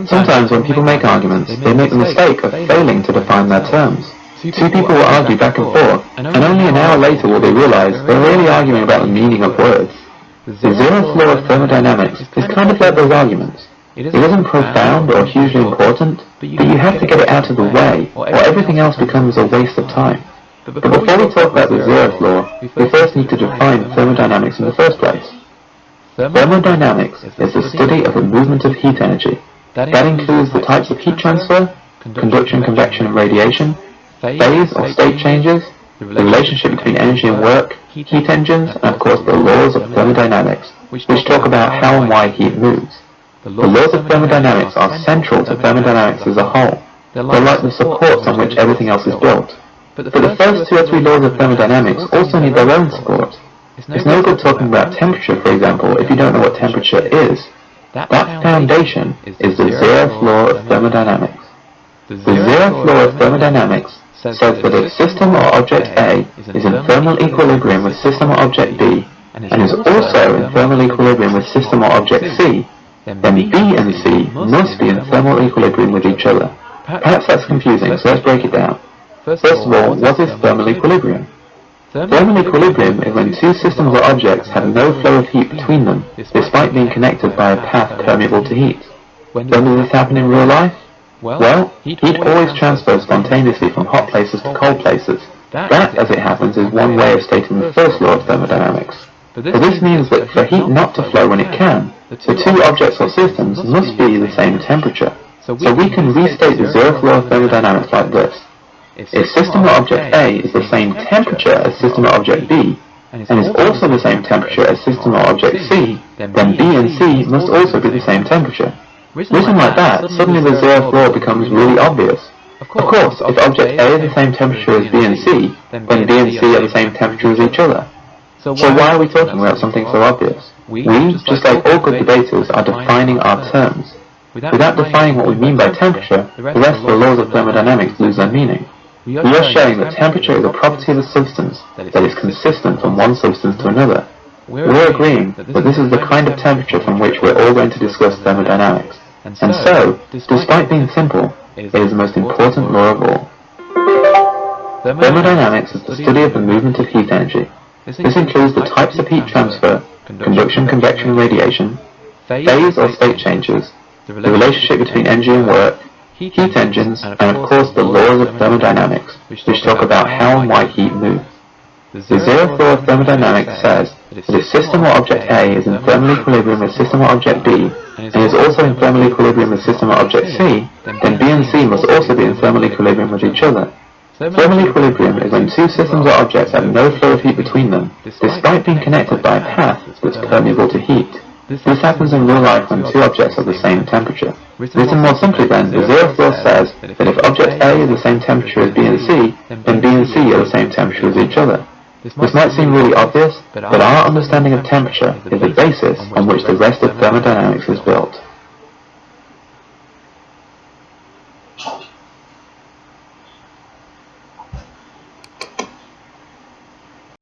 Sometimes when people make arguments, they make the mistake of failing to define their terms. Two people will argue back and forth, and only an hour later will they realize they're really arguing about the meaning of words. The zeroth law of thermodynamics is kind of like those arguments. It isn't profound or hugely important, but you have to get it out of the way, or everything else becomes a waste of time. But before we talk about the zeroth law, we first need to define thermodynamics in the first place. Thermodynamics is the study of the movement of heat energy. That includes the types of heat transfer, conduction, convection, and radiation, phase or state changes, the relationship between energy and work, heat engines, and of course the laws of thermodynamics, which talk about how and why heat moves. The laws of thermodynamics are central to thermodynamics as a whole. They're like the supports on which everything else is built. But the first two or three laws of thermodynamics also need their own support. It's no good talking about temperature, for example, if you don't know what temperature is. That foundation is the zeroth law of thermodynamics. The zeroth law of thermodynamics says that if system or object A is in thermal equilibrium with system or object B, and is also in thermal equilibrium with system or object C, then B and C must be in thermal equilibrium with each other. Perhaps that's confusing, so let's break it down. First of all, what is thermal equilibrium? Thermal equilibrium is when two systems or objects have no flow of heat between them, despite being connected by a path permeable to heat. When does this happen in real life? Well, heat always transfers spontaneously from hot places to cold places. That, as it happens, is one way of stating the first law of thermodynamics. But this means that for heat not to flow when it can, the two objects or systems must be the same temperature. So we can restate the zeroth law of thermodynamics like this. If system or object A is the same temperature as system or object B, and is also the same temperature as system or object C, then B and C must also be the same temperature. Written like that, suddenly the zeroth law becomes really obvious. Of course, if object A is the same temperature as B and C, then B and C are the same temperature as each other. So why are we talking about something so obvious? We, just like all good debaters, are defining our terms. Without defining what we mean by temperature, the rest of the laws of thermodynamics lose their meaning. We are showing that temperature is a property of a substance that is consistent from one substance to another. We're agreeing that this is the kind of temperature from which we're all going to discuss thermodynamics. And so, despite being simple, it is the most important law of all. Thermodynamics is the study of the movement of heat energy. This includes the types of heat transfer, conduction, convection, and radiation, phase or state changes, the relationship between energy and work, heat engines, and of course the laws of thermodynamics, which talk about how and why heat moves. The zeroth law of thermodynamics says that if system or object A is in thermal equilibrium with system or object B, and is also in thermal equilibrium with system or object C, then B and C must also be in thermal equilibrium with each other. Thermal equilibrium is when two systems or objects have no flow of heat between them, despite being connected by a path that's permeable to heat. This happens in real life when two objects are the same temperature. Written more simply then, the zeroth law says that if object A is the same temperature as B and C, then B and C are the same temperature as each other. This might seem really obvious, but our understanding of temperature is the basis on which the rest of thermodynamics is built.